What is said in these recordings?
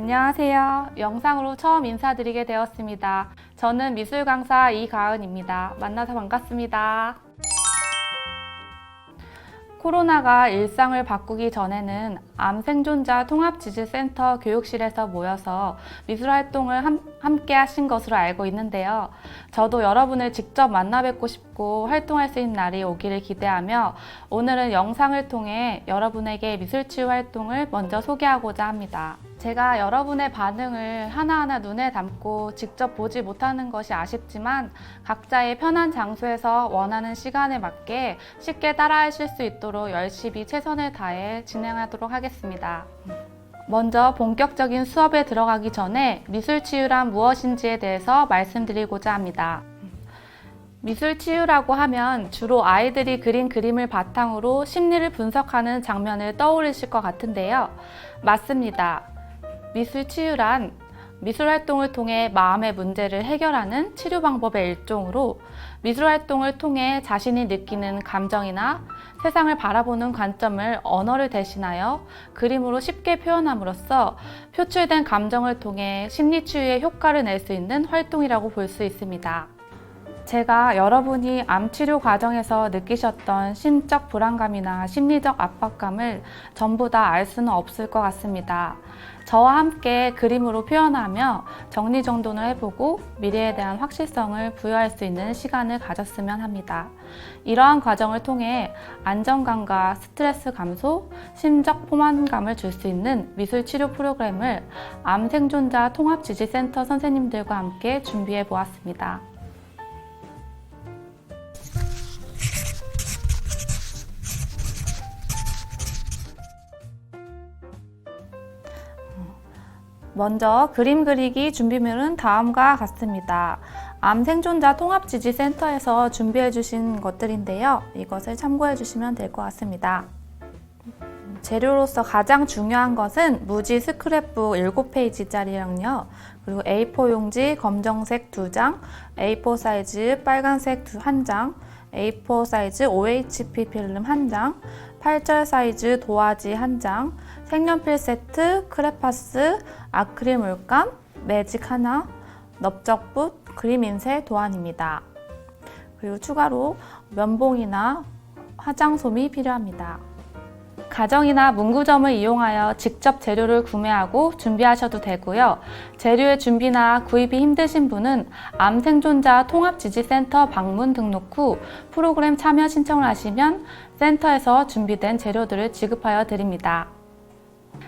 안녕하세요. 영상으로 처음 인사드리게 되었습니다. 저는 미술 강사 이가은입니다. 만나서 반갑습니다. 코로나가 일상을 바꾸기 전에는 암 생존자 통합지질센터 교육실에서 모여서 미술 활동을 함께 하신 것으로 알고 있는데요. 저도 여러분을 직접 만나 뵙고 싶고 활동할 수 있는 날이 오기를 기대하며 오늘은 영상을 통해 여러분에게 미술치유 활동을 먼저 소개하고자 합니다. 제가 여러분의 반응을 하나하나 눈에 담고 직접 보지 못하는 것이 아쉽지만 각자의 편한 장소에서 원하는 시간에 맞게 쉽게 따라하실 수 있도록 열심히 최선을 다해 진행하도록 하겠습니다. 먼저 본격적인 수업에 들어가기 전에 미술치유란 무엇인지에 대해서 말씀드리고자 합니다. 미술치유라고 하면 주로 아이들이 그린 그림을 바탕으로 심리를 분석하는 장면을 떠올리실 것 같은데요. 맞습니다. 미술치유란 미술활동을 통해 마음의 문제를 해결하는 치료 방법의 일종으로 미술활동을 통해 자신이 느끼는 감정이나 세상을 바라보는 관점을 언어를 대신하여 그림으로 쉽게 표현함으로써 표출된 감정을 통해 심리치유의 효과를 낼 수 있는 활동이라고 볼 수 있습니다. 제가 여러분이 암치료 과정에서 느끼셨던 심적 불안감이나 심리적 압박감을 전부 다 알 수는 없을 것 같습니다. 저와 함께 그림으로 표현하며 정리정돈을 해보고 미래에 대한 확실성을 부여할 수 있는 시간을 가졌으면 합니다. 이러한 과정을 통해 안정감과 스트레스 감소, 심적 포만감을 줄 수 있는 미술치료 프로그램을 암 생존자 통합지질센터 선생님들과 함께 준비해 보았습니다. 먼저 그림 그리기 준비물은 다음과 같습니다. 암 생존자 통합지질센터에서 준비해 주신 것들인데요. 이것을 참고해 주시면 될 것 같습니다. 재료로서 가장 중요한 것은 무지 스크랩북 7페이지짜리랑요. 그리고 A4 용지 검정색 2장, A4 사이즈 빨간색 1장, A4 사이즈 OHP 필름 1장, 8절 사이즈 도화지 1장, 색연필 세트, 크레파스, 아크릴 물감, 매직 하나, 넓적붓, 그림 인쇄 도안입니다. 그리고 추가로 면봉이나 화장솜이 필요합니다. 가정이나 문구점을 이용하여 직접 재료를 구매하고 준비하셔도 되고요. 재료의 준비나 구입이 힘드신 분은 암 생존자 통합지질센터 방문 등록 후 프로그램 참여 신청을 하시면 센터에서 준비된 재료들을 지급하여 드립니다.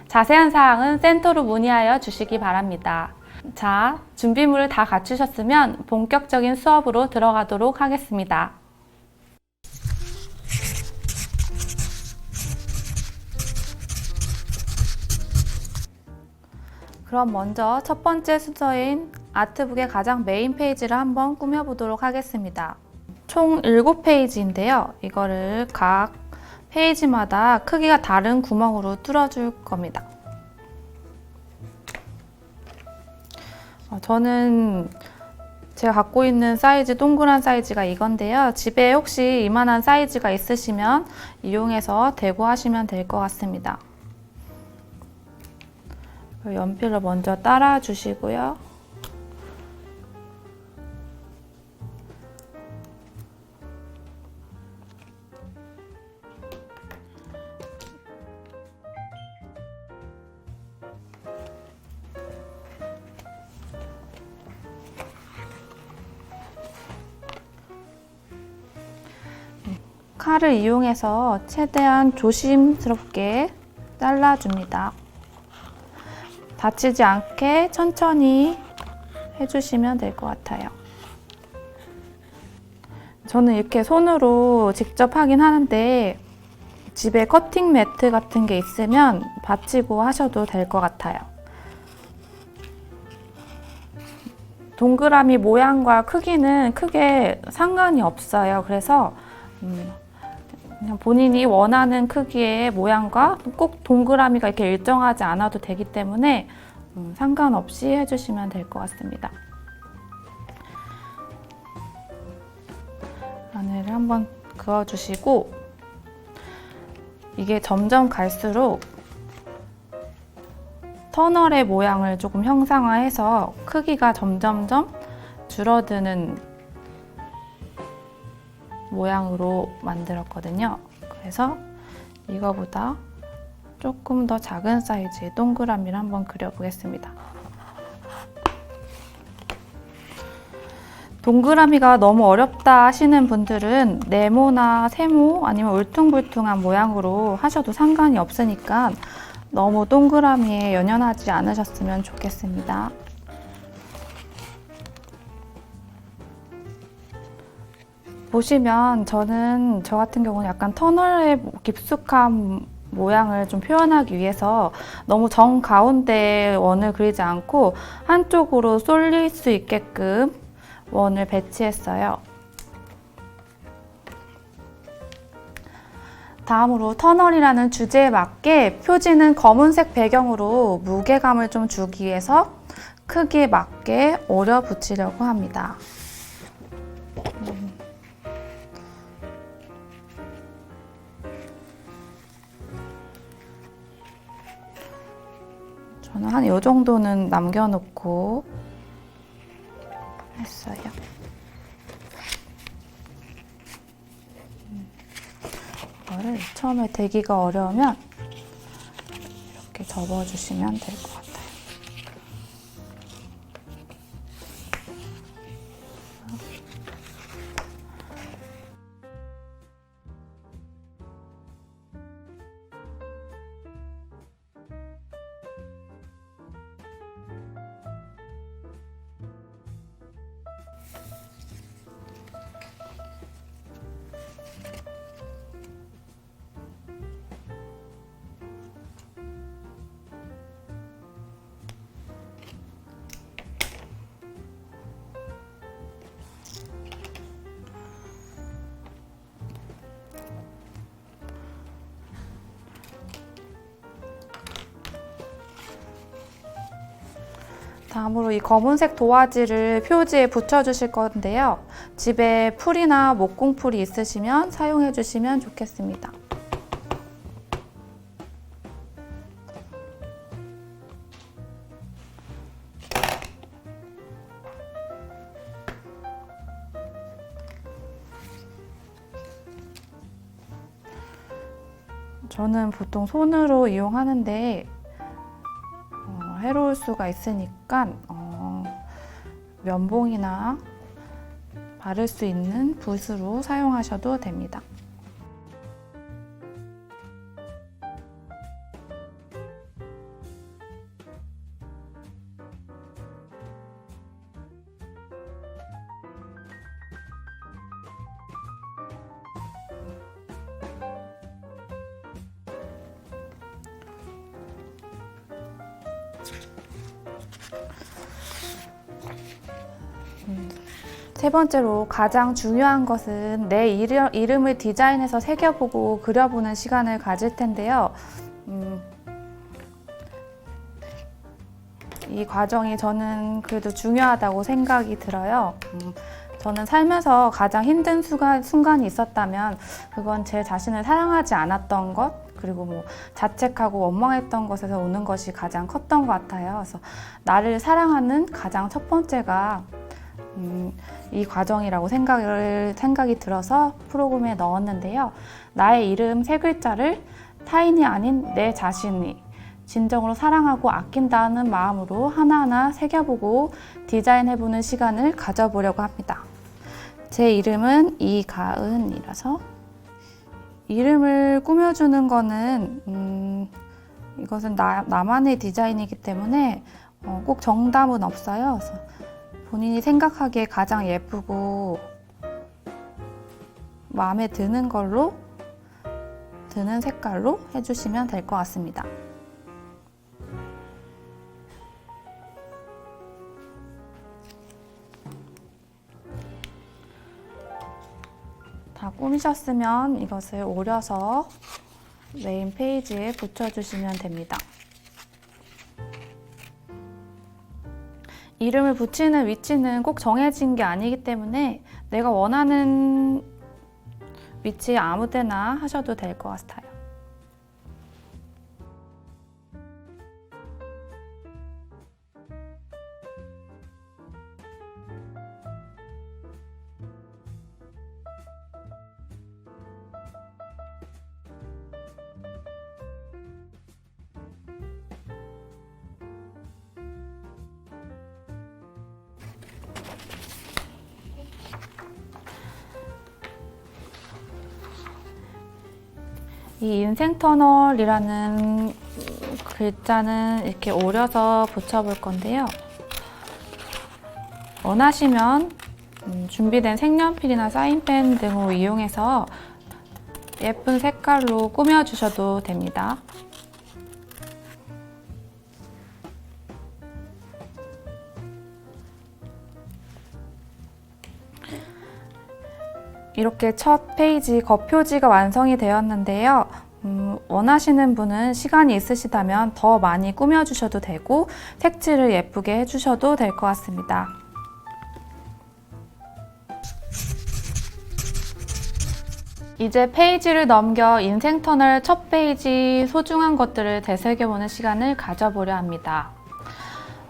자세한 사항은 센터로 문의하여 주시기 바랍니다. 자, 준비물을 다 갖추셨으면 본격적인 수업으로 들어가도록 하겠습니다. 그럼 먼저 첫 번째 순서인 아트북의 가장 메인 페이지를 한번 꾸며보도록 하겠습니다. 총 7페이지인데요. 이거를 각 페이지마다 크기가 다른 구멍으로 뚫어줄 겁니다. 저는 제가 갖고 있는 사이즈 동그란 사이즈가 이건데요. 집에 혹시 이만한 사이즈가 있으시면 이용해서 대고하시면 될 것 같습니다. 연필로 먼저 따라 주시고요. 칼을 이용해서 최대한 조심스럽게 잘라줍니다. 다치지 않게 천천히 해주시면 될 것 같아요. 저는 이렇게 손으로 직접 하긴 하는데 집에 커팅 매트 같은 게 있으면 받치고 하셔도 될 것 같아요. 동그라미 모양과 크기는 크게 상관이 없어요. 그래서 그냥 본인이 원하는 크기의 모양과 꼭 동그라미가 이렇게 일정하지 않아도 되기 때문에 상관없이 해주시면 될 것 같습니다. 바늘을 한번 그어주시고 이게 점점 갈수록 터널의 모양을 조금 형상화해서 크기가 점점점 줄어드는 모양으로 만들었거든요. 그래서 이거보다 조금 더 작은 사이즈의 동그라미를 한번 그려보겠습니다. 동그라미가 너무 어렵다 하시는 분들은 네모나 세모 아니면 울퉁불퉁한 모양으로 하셔도 상관이 없으니까 너무 동그라미에 연연하지 않으셨으면 좋겠습니다. 보시면 저 같은 경우는 약간 터널의 깊숙한 모양을 좀 표현하기 위해서 너무 정 가운데에 원을 그리지 않고 한쪽으로 쏠릴 수 있게끔 원을 배치했어요. 다음으로 터널이라는 주제에 맞게 표지는 검은색 배경으로 무게감을 좀 주기 위해서 크기에 맞게 오려 붙이려고 합니다. 저는 한 이 정도는 남겨놓고 했어요. 이거를 처음에 대기가 어려우면 이렇게 접어주시면 될 것 같아요. 다음으로 이 검은색 도화지를 표지에 붙여주실 건데요. 집에 풀이나 목공풀이 있으시면 사용해 주시면 좋겠습니다. 저는 보통 손으로 이용하는데 해로울 수가 있으니까 면봉이나 바를 수 있는 붓으로 사용하셔도 됩니다. 세 번째로 가장 중요한 것은 내 이름을 디자인해서 새겨보고 그려보는 시간을 가질 텐데요. 이 과정이 저는 그래도 중요하다고 생각이 들어요. 저는 살면서 가장 힘든 순간이 있었다면 그건 제 자신을 사랑하지 않았던 것, 그리고 뭐 자책하고 원망했던 것에서 오는 것이 가장 컸던 것 같아요. 그래서 나를 사랑하는 가장 첫 번째가 이 과정이라고 생각이 들어서 프로그램에 넣었는데요. 나의 이름 세 글자를 타인이 아닌 내 자신이 진정으로 사랑하고 아낀다는 마음으로 하나하나 새겨보고 디자인해보는 시간을 가져보려고 합니다. 제 이름은 이가은이라서 이름을 꾸며주는 거는 이것은 나만의 디자인이기 때문에 꼭 정답은 없어요. 그래서 본인이 생각하기에 가장 예쁘고 마음에 드는 색깔로 해주시면 될 것 같습니다. 다 꾸미셨으면 이것을 오려서 메인 페이지에 붙여주시면 됩니다. 이름을 붙이는 위치는 꼭 정해진 게 아니기 때문에 내가 원하는 위치에 아무 데나 하셔도 될 것 같아요. 이 인생터널이라는 글자는 이렇게 오려서 붙여볼 건데요. 원하시면 준비된 색연필이나 사인펜 등을 이용해서 예쁜 색깔로 꾸며주셔도 됩니다. 이렇게 첫 페이지 겉표지가 완성이 되었는데요. 원하시는 분은 시간이 있으시다면 더 많이 꾸며주셔도 되고 색칠을 예쁘게 해주셔도 될 것 같습니다. 이제 페이지를 넘겨 인생터널 첫 페이지 소중한 것들을 되새겨보는 시간을 가져보려 합니다.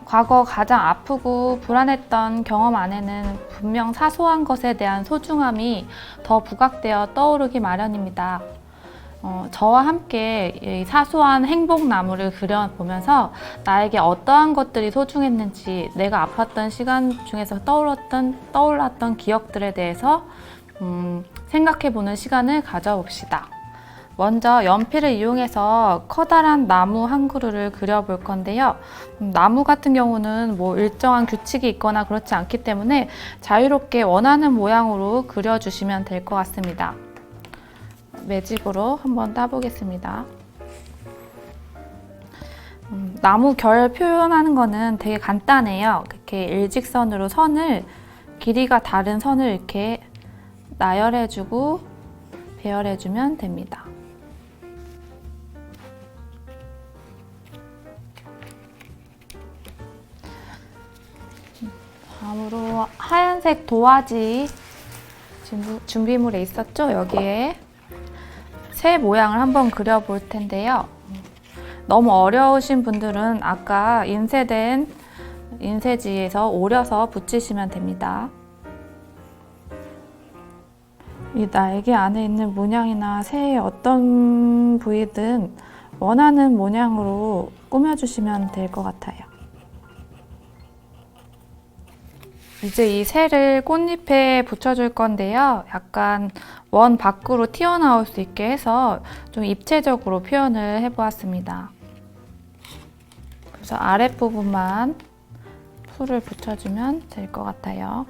과거 가장 아프고 불안했던 경험 안에는 분명 사소한 것에 대한 소중함이 더 부각되어 떠오르기 마련입니다. 저와 함께 이 사소한 행복나무를 그려보면서 나에게 어떠한 것들이 소중했는지, 내가 아팠던 시간 중에서 떠올랐던 기억들에 대해서 생각해보는 시간을 가져봅시다. 먼저 연필을 이용해서 커다란 나무 한 그루를 그려볼 건데요. 나무 같은 경우는 일정한 규칙이 있거나 그렇지 않기 때문에 자유롭게 원하는 모양으로 그려주시면 될 것 같습니다. 매직으로 한번 따보겠습니다. 나무 결 표현하는 거는 되게 간단해요. 이렇게 일직선으로 길이가 다른 선을 이렇게 나열해주고 배열해주면 됩니다. 다음으로 하얀색 도화지 준비물에 있었죠? 여기에 새 모양을 한번 그려볼 텐데요. 너무 어려우신 분들은 아까 인쇄된 인쇄지에서 오려서 붙이시면 됩니다. 이 날개 안에 있는 문양이나 새의 어떤 부위든 원하는 모양으로 꾸며주시면 될 것 같아요. 이제 이 새를 꽃잎에 붙여줄 건데요. 약간 원 밖으로 튀어나올 수 있게 해서 좀 입체적으로 표현을 해보았습니다. 그래서 아랫부분만 풀을 붙여주면 될 것 같아요.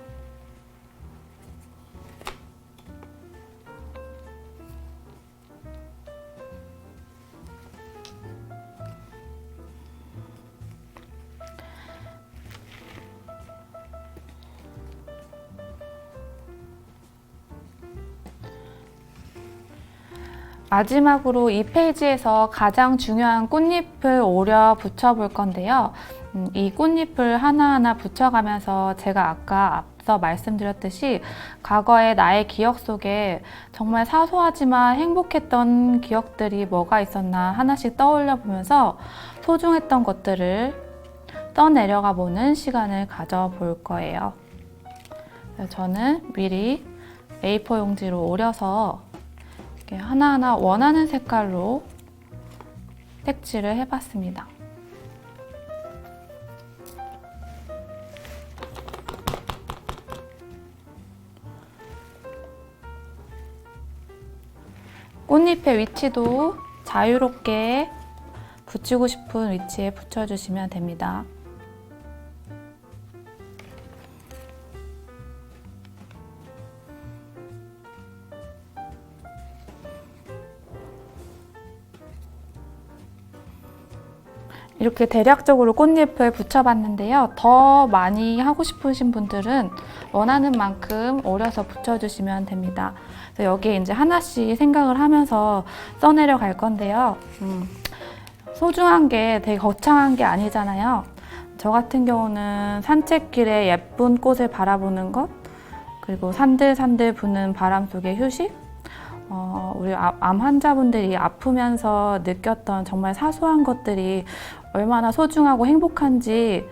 마지막으로 이 페이지에서 가장 중요한 꽃잎을 오려 붙여볼 건데요. 이 꽃잎을 하나하나 붙여가면서 제가 아까 앞서 말씀드렸듯이 과거의 나의 기억 속에 정말 사소하지만 행복했던 기억들이 뭐가 있었나 하나씩 떠올려 보면서 소중했던 것들을 떠내려가 보는 시간을 가져볼 거예요. 저는 미리 A4 용지로 오려서 하나하나 원하는 색깔로 색칠을 해봤습니다. 꽃잎의 위치도 자유롭게 붙이고 싶은 위치에 붙여주시면 됩니다. 이렇게 대략적으로 꽃잎을 붙여봤는데요. 더 많이 하고 싶으신 분들은 원하는 만큼 오려서 붙여주시면 됩니다. 그래서 여기에 이제 하나씩 생각을 하면서 써내려 갈 건데요. 소중한 게 되게 거창한 게 아니잖아요. 저 같은 경우는 산책길에 예쁜 꽃을 바라보는 것, 그리고 산들산들 부는 바람 속의 휴식, 우리 암 환자분들이 아프면서 느꼈던 정말 사소한 것들이 얼마나 소중하고 행복한지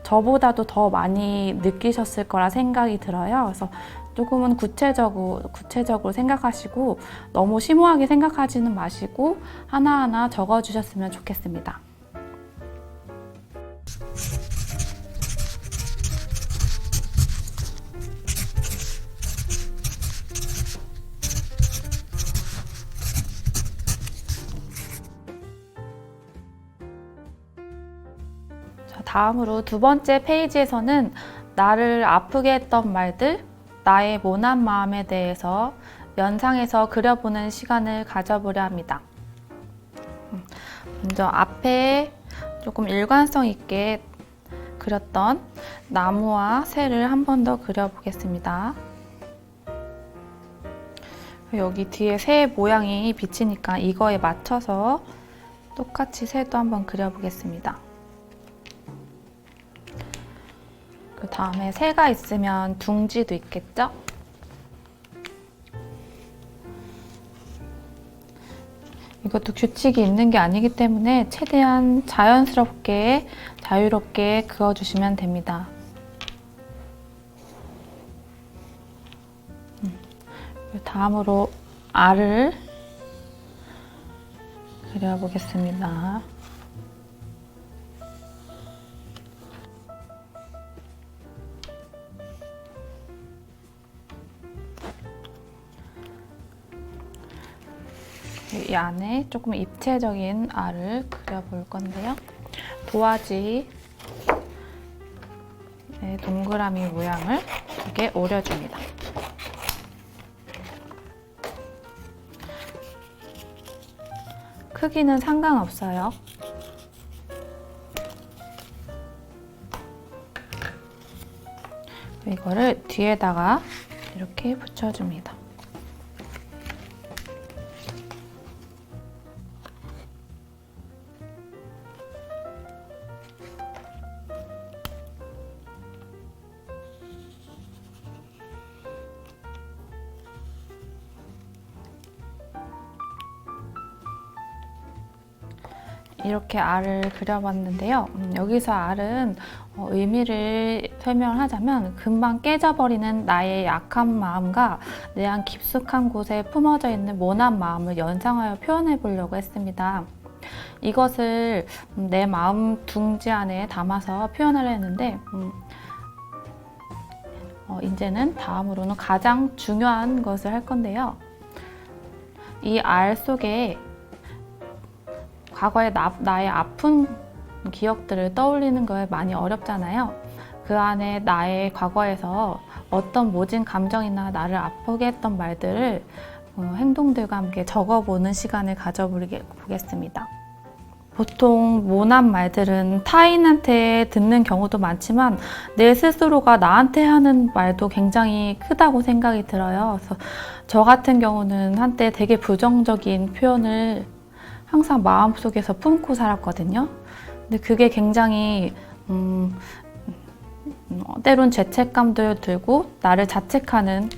저보다도 더 많이 느끼셨을 거라 생각이 들어요. 그래서 조금은 구체적으로 생각하시고 너무 심오하게 생각하지는 마시고 하나하나 적어주셨으면 좋겠습니다. 다음으로 두 번째 페이지에서는 나를 아프게 했던 말들, 나의 모난 마음에 대해서 연상해서 그려보는 시간을 가져보려 합니다. 먼저 앞에 조금 일관성 있게 그렸던 나무와 새를 한 번 더 그려보겠습니다. 여기 뒤에 새 모양이 비치니까 이거에 맞춰서 똑같이 새도 한번 그려보겠습니다. 그 다음에 새가 있으면 둥지도 있겠죠? 이것도 규칙이 있는 게 아니기 때문에 최대한 자연스럽게, 자유롭게 그어주시면 됩니다. 다음으로 알을 그려보겠습니다. 이 안에 조금 입체적인 알을 그려볼 건데요. 도화지에 동그라미 모양을 이렇게 오려줍니다. 크기는 상관없어요. 이거를 뒤에다가 이렇게 붙여줍니다. 이렇게 알을 그려봤는데요. 여기서 알은 의미를 설명하자면 금방 깨져버리는 나의 약한 마음과 내 안 깊숙한 곳에 품어져 있는 모난 마음을 연상하여 표현해 보려고 했습니다. 이것을 내 마음 둥지 안에 담아서 표현하려 했는데 이제는 다음으로는 가장 중요한 것을 할 건데요. 이 알 속에 과거의 나의 아픈 기억들을 떠올리는 거 많이 어렵잖아요. 그 안에 나의 과거에서 어떤 모진 감정이나 나를 아프게 했던 말들을 행동들과 함께 적어보는 시간을 가져보겠습니다. 보통 모난 말들은 타인한테 듣는 경우도 많지만 내 스스로가 나한테 하는 말도 굉장히 크다고 생각이 들어요. 그래서 저 같은 경우는 한때 되게 부정적인 표현을 항상 마음속에서 품고 살았거든요. 근데 그게 굉장히 때론 죄책감도 들고 나를 자책하는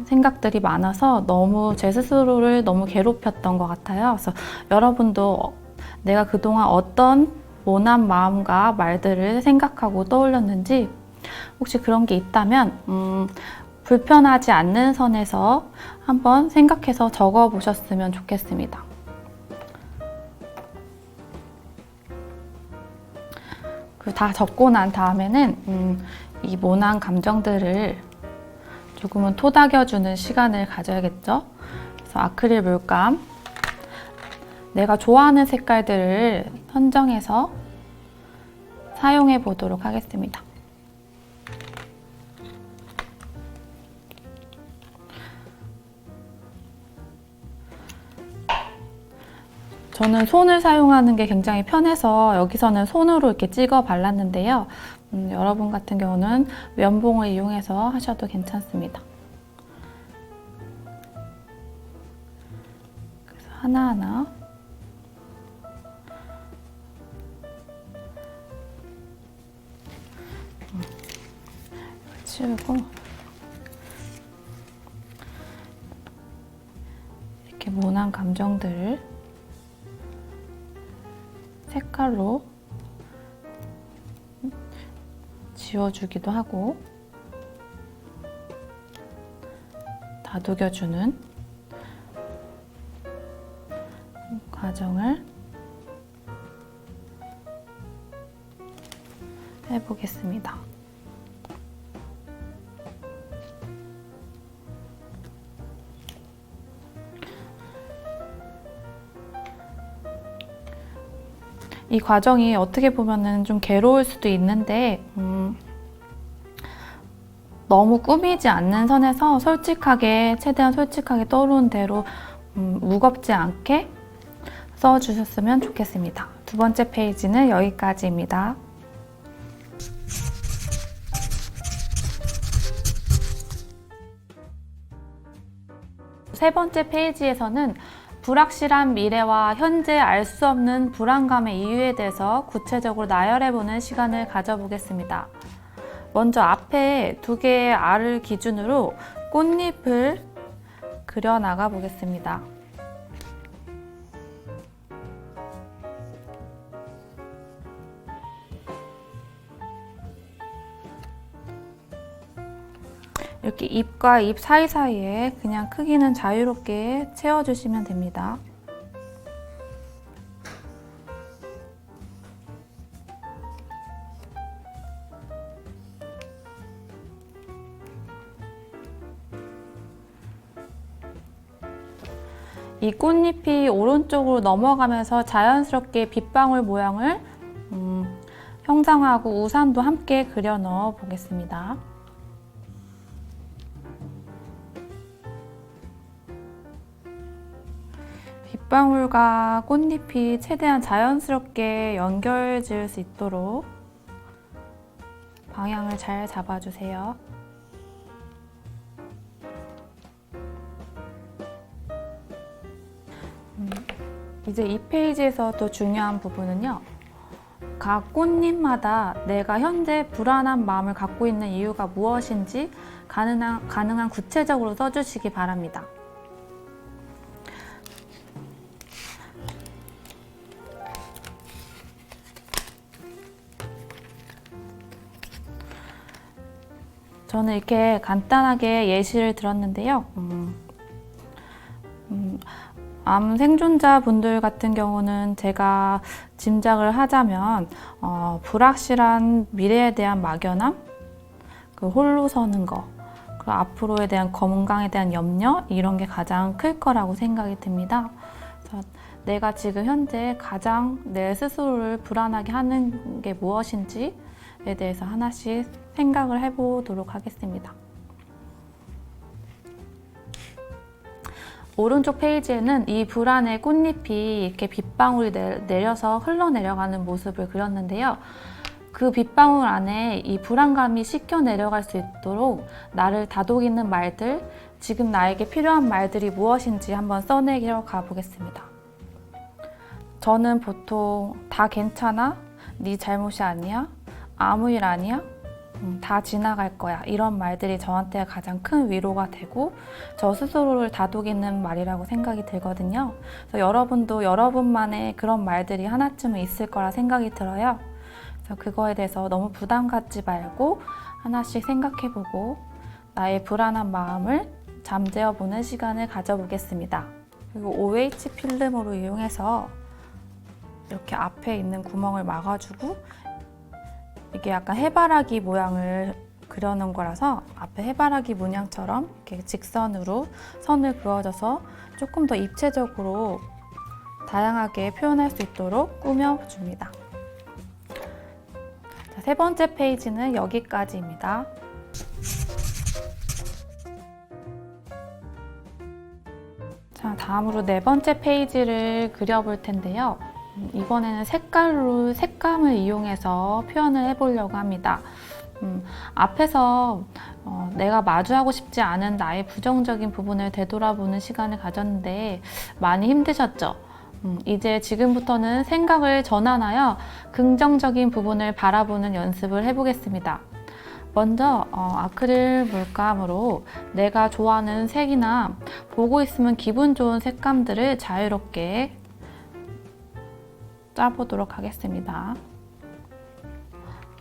생각들이 많아서 너무 제 스스로를 너무 괴롭혔던 것 같아요. 그래서 여러분도 내가 그동안 어떤 모난 마음과 말들을 생각하고 떠올렸는지 혹시 그런 게 있다면 불편하지 않는 선에서 한번 생각해서 적어 보셨으면 좋겠습니다. 다 적고 난 다음에는 이 모난 감정들을 조금은 토닥여주는 시간을 가져야겠죠. 그래서 아크릴 물감, 내가 좋아하는 색깔들을 선정해서 사용해 보도록 하겠습니다. 저는 손을 사용하는 게 굉장히 편해서 여기서는 손으로 이렇게 찍어 발랐는데요. 여러분 같은 경우는 면봉을 이용해서 하셔도 괜찮습니다. 그래서 하나하나 치우고 이렇게 모난 감정들을 색깔로 지워주기도 하고 다독여주는 과정을 해보겠습니다. 이 과정이 어떻게 보면은 좀 괴로울 수도 있는데 너무 꾸미지 않는 선에서 솔직하게, 최대한 솔직하게 떠오르는 대로 무겁지 않게 써주셨으면 좋겠습니다. 두 번째 페이지는 여기까지입니다. 세 번째 페이지에서는 불확실한 미래와 현재 알 수 없는 불안감의 이유에 대해서 구체적으로 나열해보는 시간을 가져보겠습니다. 먼저 앞에 두 개의 알을 기준으로 꽃잎을 그려나가 보겠습니다. 이렇게 잎과 잎 사이사이에 그냥 크기는 자유롭게 채워주시면 됩니다. 이 꽃잎이 오른쪽으로 넘어가면서 자연스럽게 빗방울 모양을 형상화하고 우산도 함께 그려 넣어 보겠습니다. 빗방울과 꽃잎이 최대한 자연스럽게 연결지을 수 있도록 방향을 잘 잡아주세요. 이제 이 페이지에서 또 중요한 부분은요. 각 꽃잎마다 내가 현재 불안한 마음을 갖고 있는 이유가 무엇인지 가능한 구체적으로 써주시기 바랍니다. 저는 이렇게 간단하게 예시를 들었는데요. 암 생존자분들 같은 경우는 제가 짐작을 하자면 불확실한 미래에 대한 막연함, 그 홀로 서는 거, 그리고 앞으로에 대한 건강에 대한 염려 이런 게 가장 클 거라고 생각이 듭니다. 그래서 내가 지금 현재 가장 내 스스로를 불안하게 하는 게 무엇인지에 대해서 하나씩 생각을 해보도록 하겠습니다. 오른쪽 페이지에는 이 불안의 꽃잎이 이렇게 빗방울이 내려서 흘러내려가는 모습을 그렸는데요. 그 빗방울 안에 이 불안감이 씻겨 내려갈 수 있도록 나를 다독이는 말들, 지금 나에게 필요한 말들이 무엇인지 한번 써내려 가보겠습니다. 저는 보통 다 괜찮아, 네 잘못이 아니야, 아무 일 아니야, 다 지나갈 거야 이런 말들이 저한테 가장 큰 위로가 되고 저 스스로를 다독이는 말이라고 생각이 들거든요. 그래서 여러분도 여러분만의 그런 말들이 하나쯤은 있을 거라 생각이 들어요. 그래서 그거에 대해서 너무 부담 갖지 말고 하나씩 생각해보고 나의 불안한 마음을 잠재워보는 시간을 가져보겠습니다. 그리고 OH 필름으로 이용해서 이렇게 앞에 있는 구멍을 막아주고 이게 약간 해바라기 모양을 그려놓은 거라서 앞에 해바라기 문양처럼 이렇게 직선으로 선을 그어줘서 조금 더 입체적으로 다양하게 표현할 수 있도록 꾸며줍니다. 자, 세 번째 페이지는 여기까지입니다. 자, 다음으로 네 번째 페이지를 그려볼 텐데요. 이번에는 색감을 이용해서 표현을 해보려고 합니다. 앞에서 내가 마주하고 싶지 않은 나의 부정적인 부분을 되돌아보는 시간을 가졌는데 많이 힘드셨죠? 이제 지금부터는 생각을 전환하여 긍정적인 부분을 바라보는 연습을 해보겠습니다. 먼저 아크릴 물감으로 내가 좋아하는 색이나 보고 있으면 기분 좋은 색감들을 자유롭게 짜보도록 하겠습니다.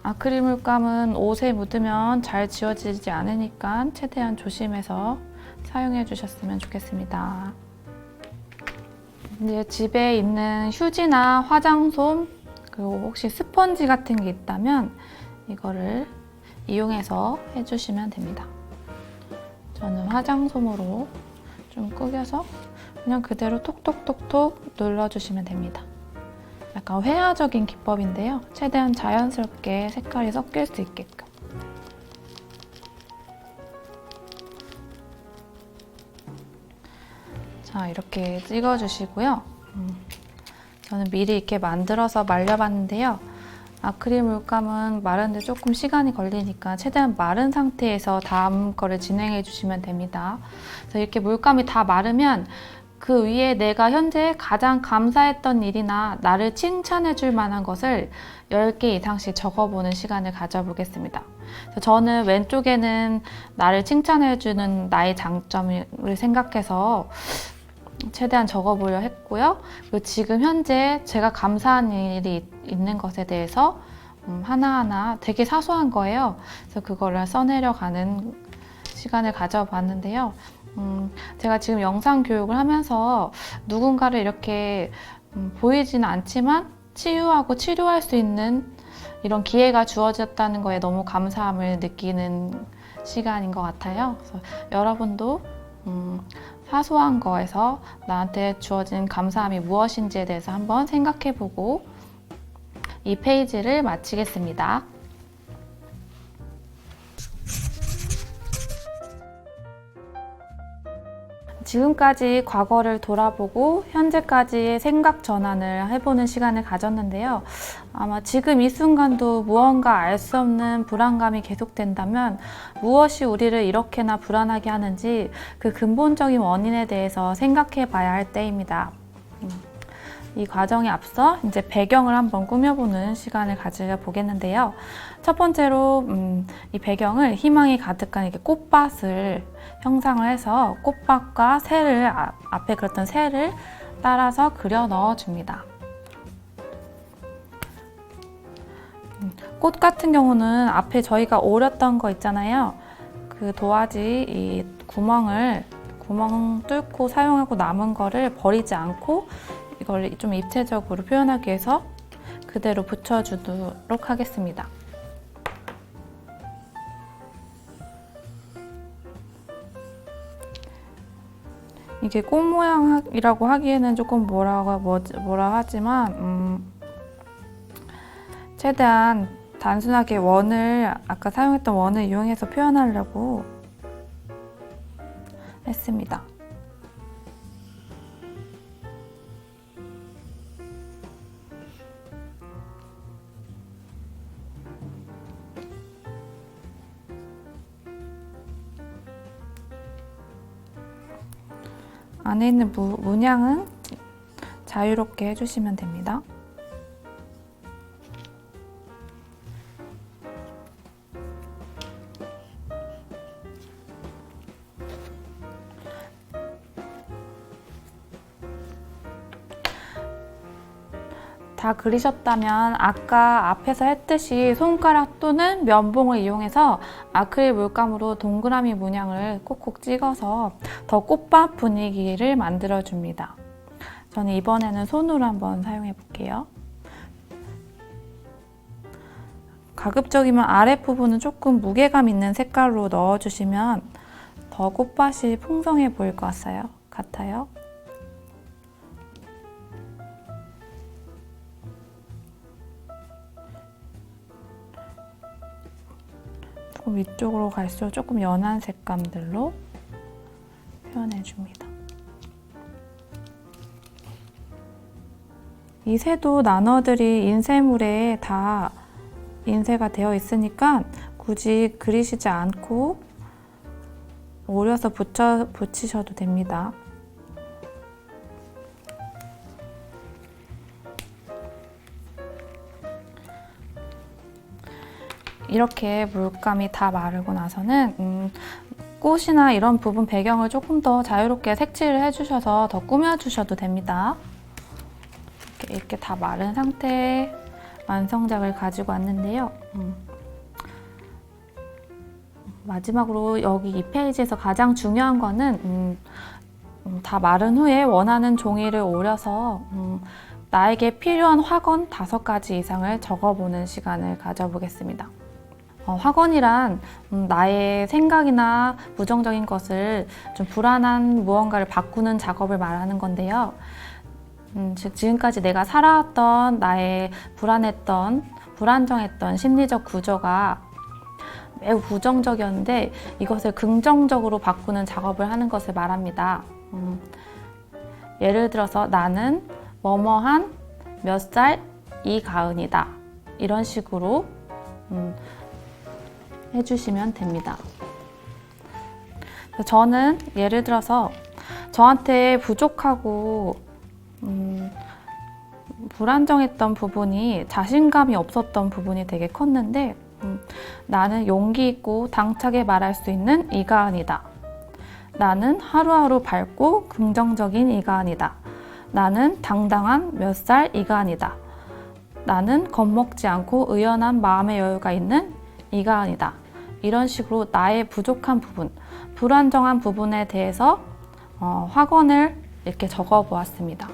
아크릴 물감은 옷에 묻으면 잘 지워지지 않으니까 최대한 조심해서 사용해 주셨으면 좋겠습니다. 이제 집에 있는 휴지나 화장솜 그리고 혹시 스펀지 같은 게 있다면 이거를 이용해서 해주시면 됩니다. 저는 화장솜으로 좀 구겨서 그냥 그대로 톡톡톡톡 눌러주시면 됩니다. 약간 회화적인 기법인데요. 최대한 자연스럽게 색깔이 섞일 수 있게끔. 자, 이렇게 찍어주시고요. 저는 미리 이렇게 만들어서 말려봤는데요. 아크릴 물감은 마르는데 조금 시간이 걸리니까 최대한 마른 상태에서 다음 거를 진행해 주시면 됩니다. 그래서 이렇게 물감이 다 마르면 그 위에 내가 현재 가장 감사했던 일이나 나를 칭찬해 줄 만한 것을 10개 이상씩 적어보는 시간을 가져보겠습니다. 그래서 저는 왼쪽에는 나를 칭찬해 주는 나의 장점을 생각해서 최대한 적어보려 했고요. 그리고 지금 현재 제가 감사한 일이 있는 것에 대해서 하나하나 되게 사소한 거예요. 그래서 그거를 써내려가는 시간을 가져봤는데요. 제가 지금 영상 교육을 하면서 누군가를 이렇게 보이지는 않지만 치유하고 치료할 수 있는 이런 기회가 주어졌다는 거에 너무 감사함을 느끼는 시간인 것 같아요. 그래서 여러분도 사소한 거에서 나한테 주어진 감사함이 무엇인지에 대해서 한번 생각해보고 이 페이지를 마치겠습니다. 지금까지 과거를 돌아보고 현재까지의 생각 전환을 해보는 시간을 가졌는데요. 아마 지금 이 순간도 무언가 알 수 없는 불안감이 계속된다면 무엇이 우리를 이렇게나 불안하게 하는지 그 근본적인 원인에 대해서 생각해 봐야 할 때입니다. 이 과정에 앞서 이제 배경을 한번 꾸며보는 시간을 가져보겠는데요. 첫 번째로 이 배경을 희망이 가득한 이렇게 꽃밭을 형상을 해서 꽃밭과 새를 앞에 그렸던 새를 따라서 그려 넣어줍니다. 꽃 같은 경우는 앞에 저희가 오렸던 거 있잖아요. 그 도화지 이 구멍 뚫고 사용하고 남은 거를 버리지 않고 이걸 좀 입체적으로 표현하기 위해서 그대로 붙여주도록 하겠습니다. 이게 꽃 모양이라고 하기에는 조금 뭐라 하지만 최대한 단순하게 아까 사용했던 원을 이용해서 표현하려고 했습니다. 안에 있는 문양은 자유롭게 해주시면 됩니다. 다 그리셨다면 아까 앞에서 했듯이 손가락 또는 면봉을 이용해서 아크릴 물감으로 동그라미 문양을 콕콕 찍어서 더 꽃밭 분위기를 만들어줍니다. 저는 이번에는 손으로 한번 사용해 볼게요. 가급적이면 아랫부분은 조금 무게감 있는 색깔로 넣어주시면 더 꽃밭이 풍성해 보일 것 같아요. 조금 위쪽으로 갈수록 조금 연한 색감들로 표현해줍니다. 이 새도 나눠들이 인쇄물에 다 인쇄가 되어 있으니까 굳이 그리시지 않고 오려서 붙이셔도 됩니다. 이렇게 물감이 다 마르고 나서는 꽃이나 이런 부분 배경을 조금 더 자유롭게 색칠을 해주셔서 더 꾸며주셔도 됩니다. 이렇게 다 마른 상태의 완성작을 가지고 왔는데요. 마지막으로 여기 이 페이지에서 가장 중요한 거는 다 마른 후에 원하는 종이를 오려서 나에게 필요한 확언 5가지 이상을 적어보는 시간을 가져보겠습니다. 확언이란 나의 생각이나 부정적인 것을 좀 불안한 무언가를 바꾸는 작업을 말하는 건데요. 즉 지금까지 내가 살아왔던 나의 불안정했던 심리적 구조가 매우 부정적이었는데 이것을 긍정적으로 바꾸는 작업을 하는 것을 말합니다. 예를 들어서 나는 뭐뭐한 몇 살 이가은이다. 이런 식으로 해주시면 됩니다. 저는 예를 들어서 저한테 부족하고 불안정했던 부분이 자신감이 없었던 부분이 되게 컸는데 나는 용기 있고 당차게 말할 수 있는 이가은이다. 나는 하루하루 밝고 긍정적인 이가은이다. 나는 당당한 몇 살 이가은이다. 나는 겁먹지 않고 의연한 마음의 여유가 있는 이가은이다. 이런 식으로 나의 부족한 부분, 불안정한 부분에 대해서 확언을 이렇게 적어 보았습니다.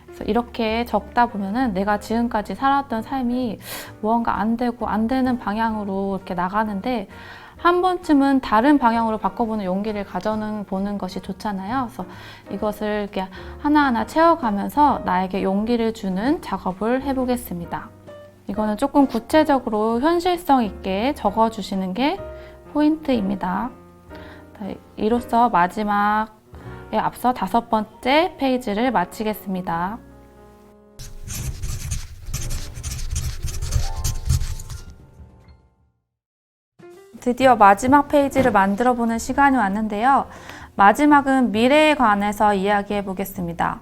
그래서 이렇게 적다 보면은 내가 지금까지 살았던 삶이 무언가 안 되고 안 되는 방향으로 이렇게 나가는데 한 번쯤은 다른 방향으로 바꿔보는 용기를 가져보는 것이 좋잖아요. 그래서 이것을 이렇게 하나하나 채워가면서 나에게 용기를 주는 작업을 해보겠습니다. 이거는 조금 구체적으로 현실성 있게 적어주시는 게 포인트입니다. 이로써 마지막에 앞서 5번째 페이지를 마치겠습니다. 드디어 마지막 페이지를 만들어 보는 시간이 왔는데요. 마지막은 미래에 관해서 이야기해 보겠습니다.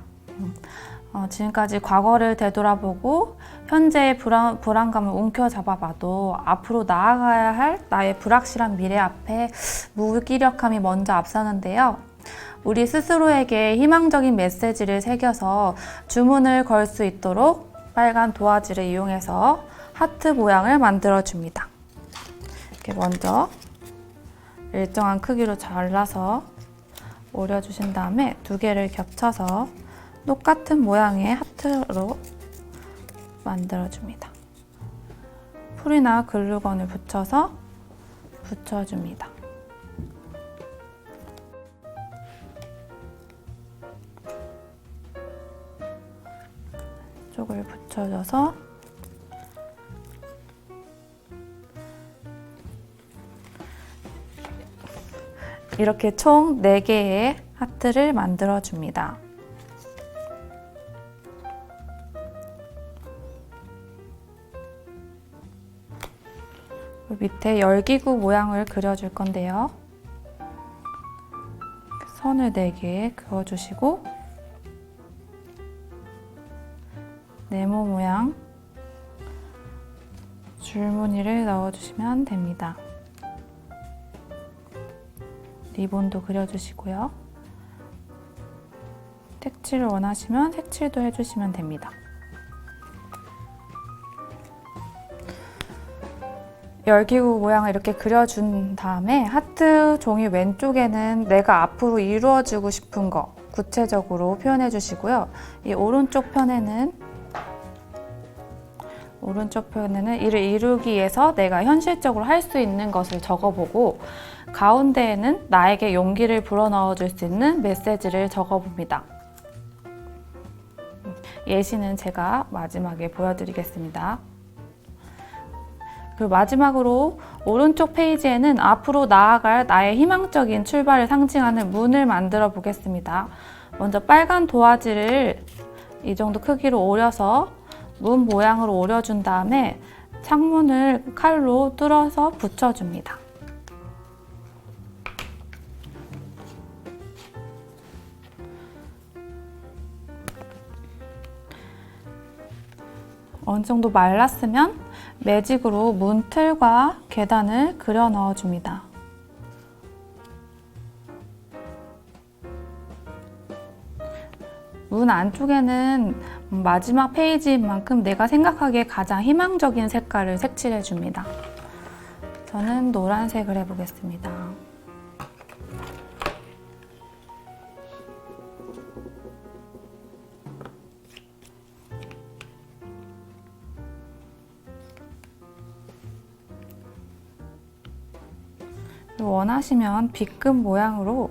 지금까지 과거를 되돌아보고 현재의 불안감을 움켜잡아봐도 앞으로 나아가야 할 나의 불확실한 미래 앞에 무기력함이 먼저 앞서는데요. 우리 스스로에게 희망적인 메시지를 새겨서 주문을 걸 수 있도록 빨간 도화지를 이용해서 하트 모양을 만들어 줍니다. 이렇게 먼저 일정한 크기로 잘라서 오려주신 다음에 2개를 겹쳐서 똑같은 모양의 하트로 만들어줍니다. 풀이나 글루건을 붙여서 붙여줍니다. 이쪽을 붙여줘서 이렇게 총 4개의 하트를 만들어줍니다. 밑에 열기구 모양을 그려줄 건데요. 선을 4개 그어주시고 네모 모양 줄무늬를 넣어주시면 됩니다. 리본도 그려주시고요. 색칠을 원하시면 색칠도 해주시면 됩니다. 열기구 모양을 이렇게 그려준 다음에 하트 종이 왼쪽에는 내가 앞으로 이루어지고 싶은 거 구체적으로 표현해 주시고요. 이 오른쪽 편에는 이를 이루기 위해서 내가 현실적으로 할 수 있는 것을 적어보고 가운데에는 나에게 용기를 불어넣어 줄 수 있는 메시지를 적어봅니다. 예시는 제가 마지막에 보여드리겠습니다. 그리고 마지막으로 오른쪽 페이지에는 앞으로 나아갈 나의 희망적인 출발을 상징하는 문을 만들어 보겠습니다. 먼저 빨간 도화지를 이 정도 크기로 오려서 문 모양으로 오려준 다음에 창문을 칼로 뚫어서 붙여줍니다. 어느 정도 말랐으면 매직으로 문 틀과 계단을 그려 넣어줍니다. 문 안쪽에는 마지막 페이지인 만큼 내가 생각하기에 가장 희망적인 색깔을 색칠해 줍니다. 저는 노란색을 해보겠습니다. 원하시면 B급 모양으로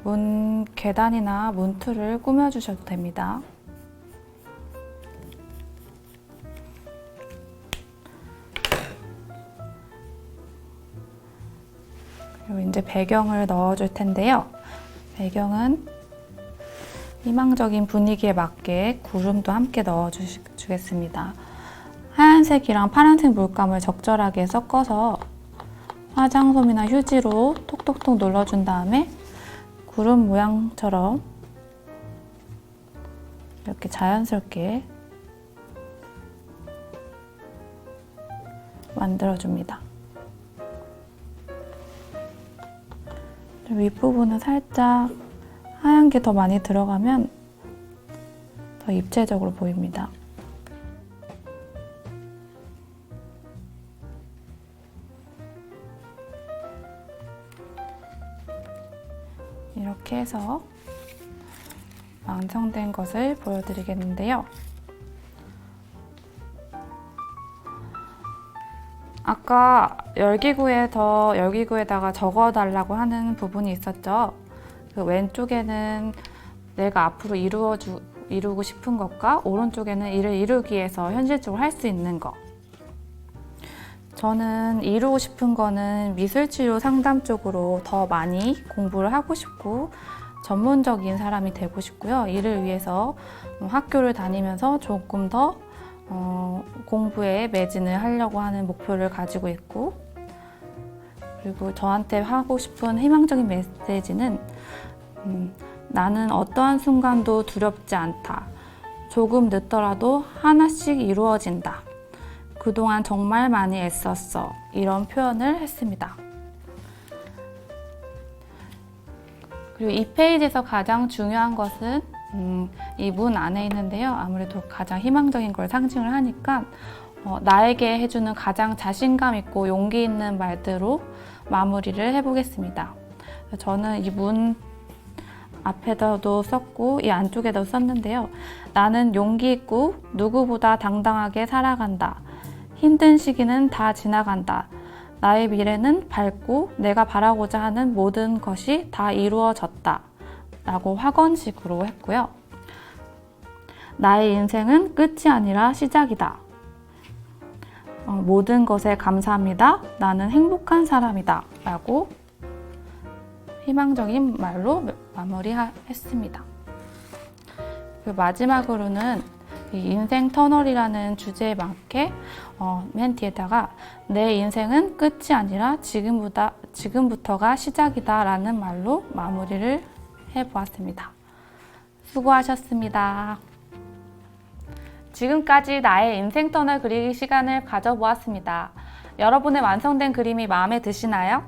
문 계단이나 문틀을 꾸며주셔도 됩니다. 그리고 이제 배경을 넣어줄 텐데요. 배경은 희망적인 분위기에 맞게 구름도 함께 넣어주겠습니다. 하얀색이랑 파란색 물감을 적절하게 섞어서 화장솜이나 휴지로 톡톡톡 눌러준 다음에 구름 모양처럼 이렇게 자연스럽게 만들어줍니다. 윗부분은 살짝 하얀 게 더 많이 들어가면 더 입체적으로 보입니다. 이렇게 해서 완성된 것을 보여드리겠는데요. 아까 열기구에다가 적어달라고 하는 부분이 있었죠. 그 왼쪽에는 내가 앞으로 이루고 싶은 것과 오른쪽에는 이를 이루기 위해서 현실적으로 할 수 있는 것. 저는 이루고 싶은 거는 미술치료 상담 쪽으로 더 많이 공부를 하고 싶고 전문적인 사람이 되고 싶고요. 이를 위해서 학교를 다니면서 조금 더 공부에 매진을 하려고 하는 목표를 가지고 있고, 그리고 저한테 하고 싶은 희망적인 메시지는 나는 어떠한 순간도 두렵지 않다. 조금 늦더라도 하나씩 이루어진다. 그동안 정말 많이 애썼어. 이런 표현을 했습니다. 그리고 이 페이지에서 가장 중요한 것은 이 문 안에 있는데요. 아무래도 가장 희망적인 걸 상징을 하니까 나에게 해주는 가장 자신감 있고 용기 있는 말대로 마무리를 해보겠습니다. 저는 이 문 앞에다도 썼고 이 안쪽에도 썼는데요. 나는 용기 있고 누구보다 당당하게 살아간다. 힘든 시기는 다 지나간다. 나의 미래는 밝고 내가 바라고자 하는 모든 것이 다 이루어졌다. 라고 확언식으로 했고요. 나의 인생은 끝이 아니라 시작이다. 모든 것에 감사합니다. 나는 행복한 사람이다. 라고 희망적인 말로 마무리했습니다. 마지막으로는 이 인생 터널이라는 주제에 맞게 맨 뒤에다가 내 인생은 끝이 아니라 지금부터가 시작이다 라는 말로 마무리를 해보았습니다. 수고하셨습니다. 지금까지 나의 인생 터널 그리기 시간을 가져보았습니다. 여러분의 완성된 그림이 마음에 드시나요?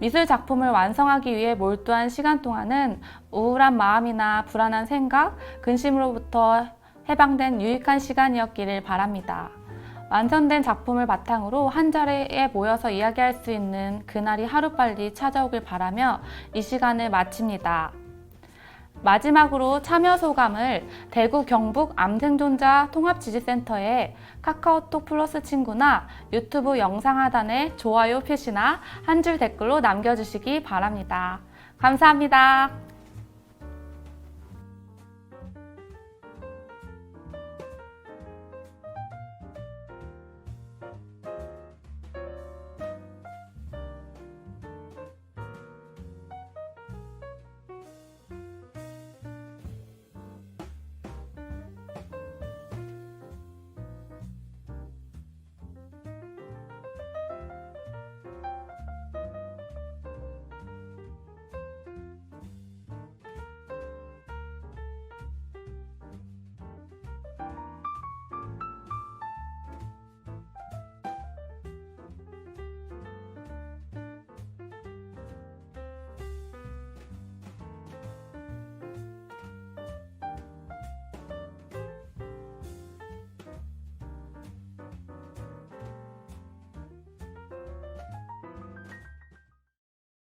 미술 작품을 완성하기 위해 몰두한 시간 동안은 우울한 마음이나 불안한 생각, 근심으로부터 해방된 유익한 시간이었기를 바랍니다. 완성된 작품을 바탕으로 한 자리에 모여서 이야기할 수 있는 그날이 하루빨리 찾아오길 바라며 이 시간을 마칩니다. 마지막으로 참여 소감을 대구 경북 암생존자 통합지지센터의 카카오톡 플러스 친구나 유튜브 영상 하단에 좋아요 표시나 한 줄 댓글로 남겨주시기 바랍니다. 감사합니다.